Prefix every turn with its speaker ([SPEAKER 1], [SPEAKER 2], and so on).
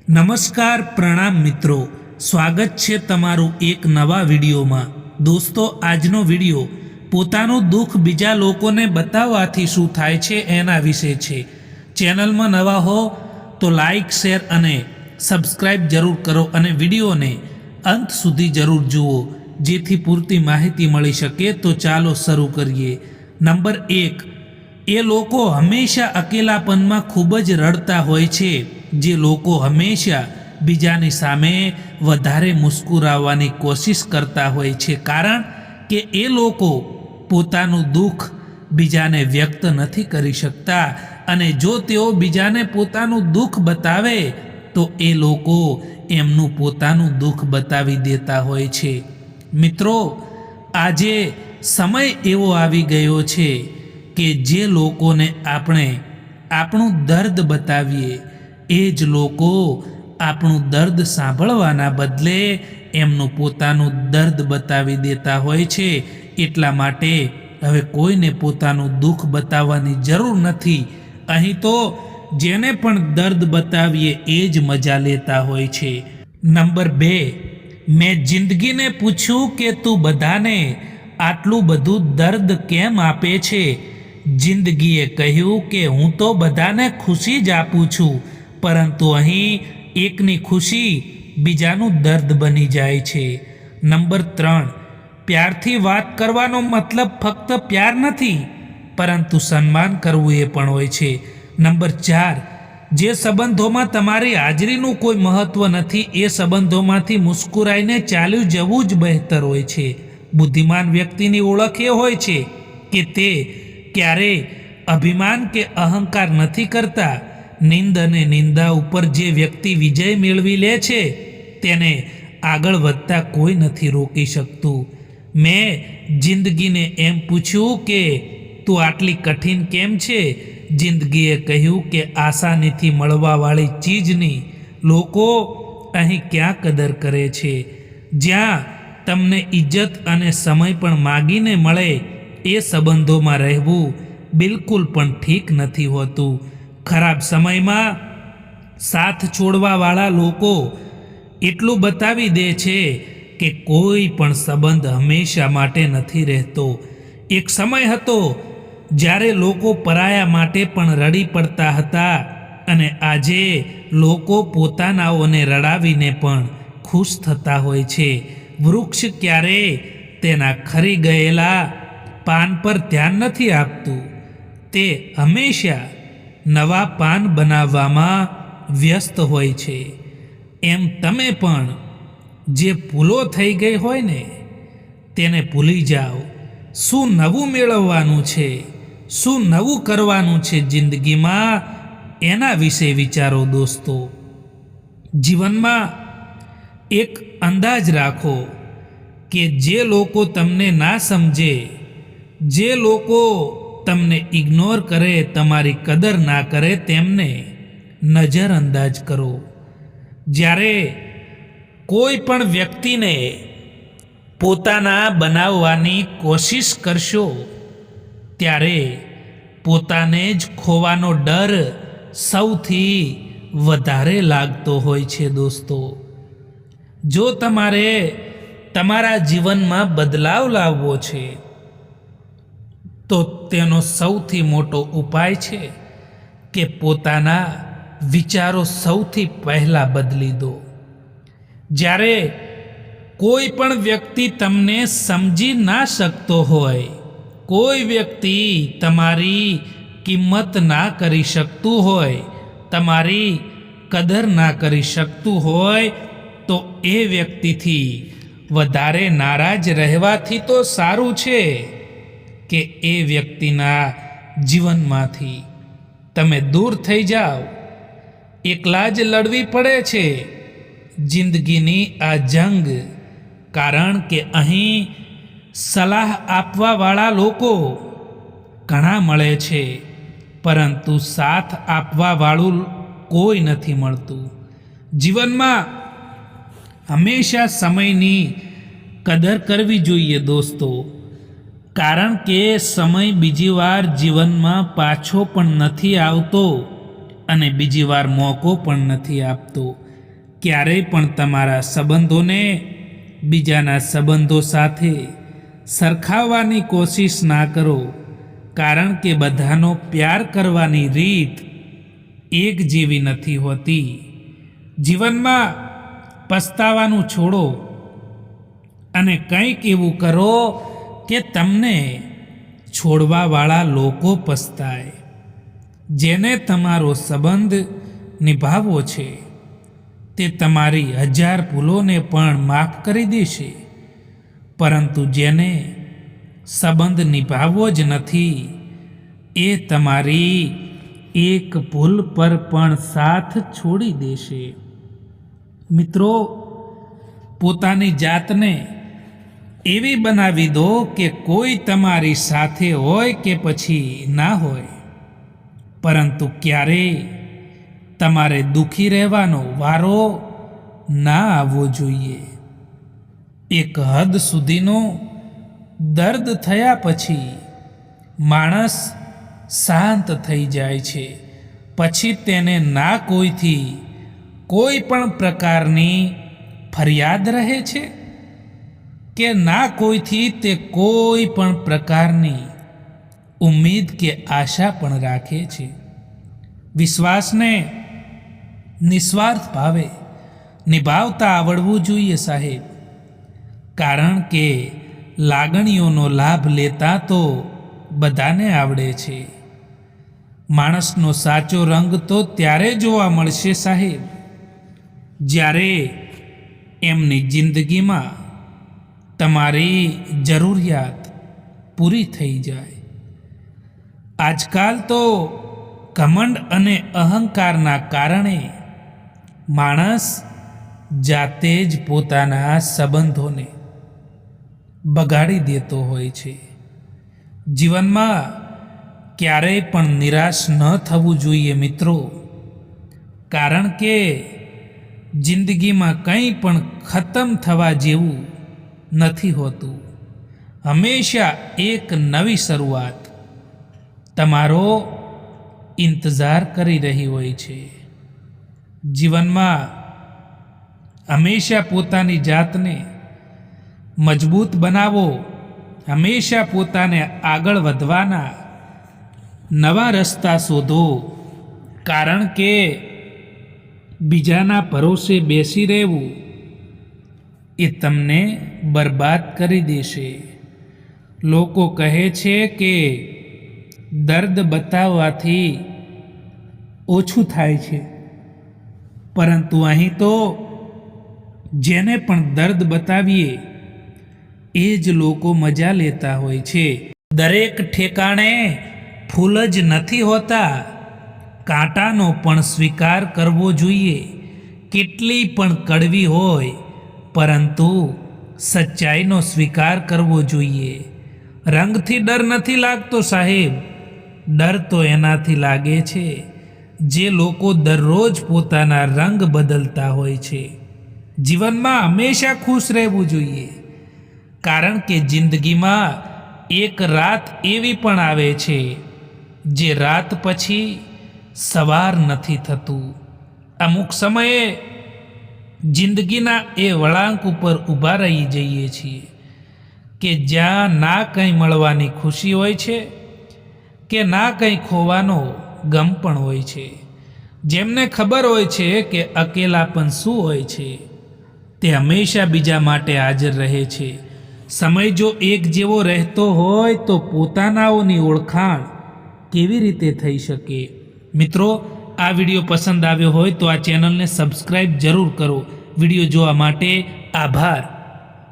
[SPEAKER 1] નમસ્કાર પ્રણામ મિત્રો, સ્વાગત છે તમારું એક નવા વિડીયોમાં। દોસ્તો, આજનો વિડીયો પોતાનું દુઃખ બીજા લોકોને બતાવવાથી શું થાય છે એના વિશે છે। ચેનલમાં નવા હો તો લાઈક, શેર અને સબસ્ક્રાઈબ જરૂર કરો અને વિડીયોને અંત સુધી જરૂર જુઓ જેથી પૂરતી માહિતી મળી શકે। તો ચાલો શરૂ કરીએ। નંબર 1, એ લોકો હંમેશા અકેલાપનમાં ખૂબ જ રડતા હોય છે। જે લોકો હંમેશા બીજાની સામે વધારે મુસ્કુરાવવાની કોશિશ કરતા હોય છે, કારણ કે એ લોકો પોતાનું દુઃખ બીજાને વ્યક્ત નથી કરી શકતા અને જો તેઓ બીજાને પોતાનું દુઃખ બતાવે તો એ લોકો એમનું પોતાનું દુઃખ બતાવી દેતા હોય છે। મિત્રો, આજે સમય એવો આવી ગયો છે કે જે લોકોને આપણે આપણું દર્દ બતાવીએ એ જ લોકો આપણું દર્દ સાંભળવાના બદલે એમનું પોતાનું દર્દ બતાવી દેતા હોય છે। એટલા માટે હવે કોઈને પોતાનું દુઃખ બતાવવાની જરૂર નથી। અહીં તો જેને પણ દર્દ બતાવીએ એ જ મજા લેતા હોય છે। નંબર 2, મેં જિંદગીને પૂછ્યું કે તું બધાને આટલું બધું દર્દ કેમ આપે છે? જિંદગીએ કહ્યું કે હું તો બધાને ખુશી જ આપું છું, પરંતુ અહીં એકની ખુશી બીજાનું દર્દ બની જાય છે। નંબર 3, પ્યારથી વાત કરવાનો મતલબ ફક્ત પ્યાર નથી, પરંતુ સન્માન કરવું એ પણ હોય છે। નંબર 4, જે સંબંધોમાં તમારી હાજરીનું કોઈ મહત્વ નથી એ સંબંધોમાંથી મુસ્કુરાઈને ચાલ્યું જવું જ બહેતર હોય છે। બુદ્ધિમાન વ્યક્તિની ઓળખ એ હોય છે કે તે ક્યારેય અભિમાન કે અહંકાર નથી કરતા। નિંદ અને નિંદા ઉપર જે વ્યક્તિ વિજય મેળવી લે છે તેને આગળ વધતા કોઈ નથી રોકી શકતું। મેં જિંદગીને એમ પૂછ્યું કે તું આટલી કઠિન કેમ છે? જિંદગીએ કહ્યું કે આસાનીથી મળવાવાળી ચીજની લોકો અહીં ક્યાં કદર કરે છે? જ્યાં તમને ઇજ્જત અને સમય પણ માગીને મળે એ સંબંધોમાં રહેવું બિલકુલ પણ ઠીક નથી હોતું। ખરાબ સમયમાં સાથ છોડવાવાળા લોકો એટલું બતાવી દે છે કે કોઈ પણ સંબંધ હંમેશા માટે નથી રહેતો। એક સમય હતો જ્યારે લોકો પરાયા માટે પણ રડી પડતા હતા અને આજે લોકો પોતાનાઓને રડાવીને પણ ખુશ થતા હોય છે। વૃક્ષ ક્યારેય તેના ખરી ગયેલા પાન પર ધ્યાન નથી આપતું, તે હંમેશા નવા પાન બનાવવામાં વ્યસ્ત હોય છે। એમ તમે પણ જે ભૂલો થઈ ગઈ હોય ને તેને ભૂલી જાઓ। શું નવું મેળવવાનું છે, શું નવું કરવાનું છે જિંદગીમાં, એના વિશે વિચારો દોસ્તો। જીવનમાં એક અંદાજ રાખો કે જે લોકો તમને ના સમજે, જે લોકો તમને ઇગ્નોર કરે, તમારી કદર ના કરે, તેમને નજરઅંદાજ કરો। જ્યારે કોઈ પણ વ્યક્તિને પોતાના બનાવવાની કોશિશ કરશો ત્યારે પોતાને જ ખોવાનો ડર સૌથી વધારે લાગતો હોય છે દોસ્તો। જો તમારે તમારા જીવનમાં બદલાવ લાવવો છે તો તેનો સૌથી મોટો ઉપાય છે કે પોતાના વિચારો સૌથી પહેલાં બદલી દો। જ્યારે કોઈ પણ વ્યક્તિ તમને સમજી ના શકતો હોય, કોઈ વ્યક્તિ તમારી કિંમત ના કરી શકતું હોય, તમારી કદર ના કરી શકતું હોય, તો એ વ્યક્તિથી વધારે નારાજ રહેવાથી તો સારું છે કે એ વ્યક્તિના જીવનમાંથી તમે દૂર થઈ જાઓ। એકલા જ લડવી પડે છે જિંદગીની આ જંગ, કારણ કે અહીં સલાહ આપવાવાળા લોકો ઘણા મળે છે પરંતુ સાથ આપવાવાળું કોઈ નથી મળતું। જીવનમાં હંમેશા સમયની કદર કરવી જોઈએ દોસ્તો, કારણ કે સમય બીજી વાર જીવનમાં પાછો પણ નથી આવતો અને બીજી વાર મોકો પણ નથી આપતો। ક્યારેય પણ તમારા સંબંધોને બીજાના સંબંધો સાથે સરખાવવાની કોશિશ ના કરો, કારણ કે બધાનો પ્યાર કરવાની રીત એક જેવી નથી હોતી. જીવનમાં પસ્તાવાનું છોડો અને કંઈક એવું કરો કે તમને છોડવાવાળા લોકો પસ્તાય. જેને તમારો સંબંધ નિભાવવો છે તે તમારી 1000 ભૂલોને પણ માફ કરી દેશે, પરંતુ જેને સંબંધ નિભાવવો જ નથી એ તમારી એક ભૂલ પર પણ સાથ છોડી દેશે. મિત્રો, પોતાની જાતને એવી બનાવી દો કે કોઈ તમારી સાથે હોય કે પછી ના હોય, પરંતુ ક્યારેય તમારે દુઃખી રહેવાનો વારો ના આવવો જોઈએ. એક હદ સુધીનો દર્દ થયા પછી માણસ શાંત થઈ જાય છે. પછી તેને ના કોઈથી કોઈ પણ પ્રકારની ફરિયાદ રહે છે કે ના કોઈથી તે કોઈ પણ પ્રકારની ઉમ્મીદ કે આશા પણ રાખે છે. વિશ્વાસને નિસ્વાર્થ ભાવે નિભાવતા આવડવું જોઈએ સાહેબ, કારણ કે લાગણીઓનો લાભ લેતા તો બધાને આવડે છે. માણસનો સાચો રંગ તો ત્યારે જોવા મળશે સાહેબ, જ્યારે એમની જિંદગીમાં તમારી જરૂરિયાત પૂરી થઈ જાય. આજકાલ તો ઘમંડ અને અહંકારના કારણે માણસ જાતે જ પોતાના સંબંધોને બગાડી દેતો હોય છે. જીવનમાં ક્યારેય પણ નિરાશ ન થવું જોઈએ મિત્રો, કારણ કે જિંદગીમાં કંઈ પણ ખતમ થવા જેવું નથી હોતું. હંમેશા એક નવી શરૂઆત તમારો ઇંતજાર કરી રહી હોય છે. જીવનમાં હંમેશા પોતાની જાતને મજબૂત બનાવો, હંમેશા પોતાને આગળ વધવાના નવા રસ્તા શોધો, કારણ કે બીજાના ભરોસે બેસી રહેવું એ તમને બરબાદ કરી દેશે. લોકો કહે છે કે દર્દ બતાવવાથી ઓછું થાય છે, પરંતુ અહીં તો જેને પણ દર્દ બતાવીએ એ જ લોકો મજા લેતા હોય છે. દરેક ઠેકાણે ફૂલ જ નથી હોતા, કાંટાનો પણ સ્વીકાર કરવો જોઈએ. કેટલી પણ કડવી હોય, પરંતુ સચ્ચાઈનો સ્વીકાર કરવો જોઈએ. રંગથી ડર નથી લાગતો સાહેબ, ડર તો એનાથી લાગે છે જે લોકો દરરોજ પોતાના રંગ બદલતા હોય છે. જીવનમાં હંમેશા ખુશ રહેવું જોઈએ, કારણ કે જિંદગીમાં એક રાત એવી પણ આવે છે જે રાત પછી સવાર નથી થતું. અમુક સમયે જિંદગીના એ વળાંક ઉપર ઊભા રહી જઈએ છીએ કે જ્યાં ના કંઈ મળવાની ખુશી હોય છે કે ના કંઈ ખોવાનો ગમ પણ હોય છે. જેમને ખબર હોય છે કે અકેલાપન શું હોય છે તે હંમેશા બીજા માટે હાજર રહે છે. સમય જો એક જેવો રહેતો હોય તો પોતાનાઓની ઓળખાણ કેવી રીતે થઈ શકે? મિત્રો, આ વિડીયો પસંદ આવ્યો હોય તો આ ચેનલને સબસ્ક્રાઈબ જરૂર કરો. વિડીયો જોવા માટે આભાર.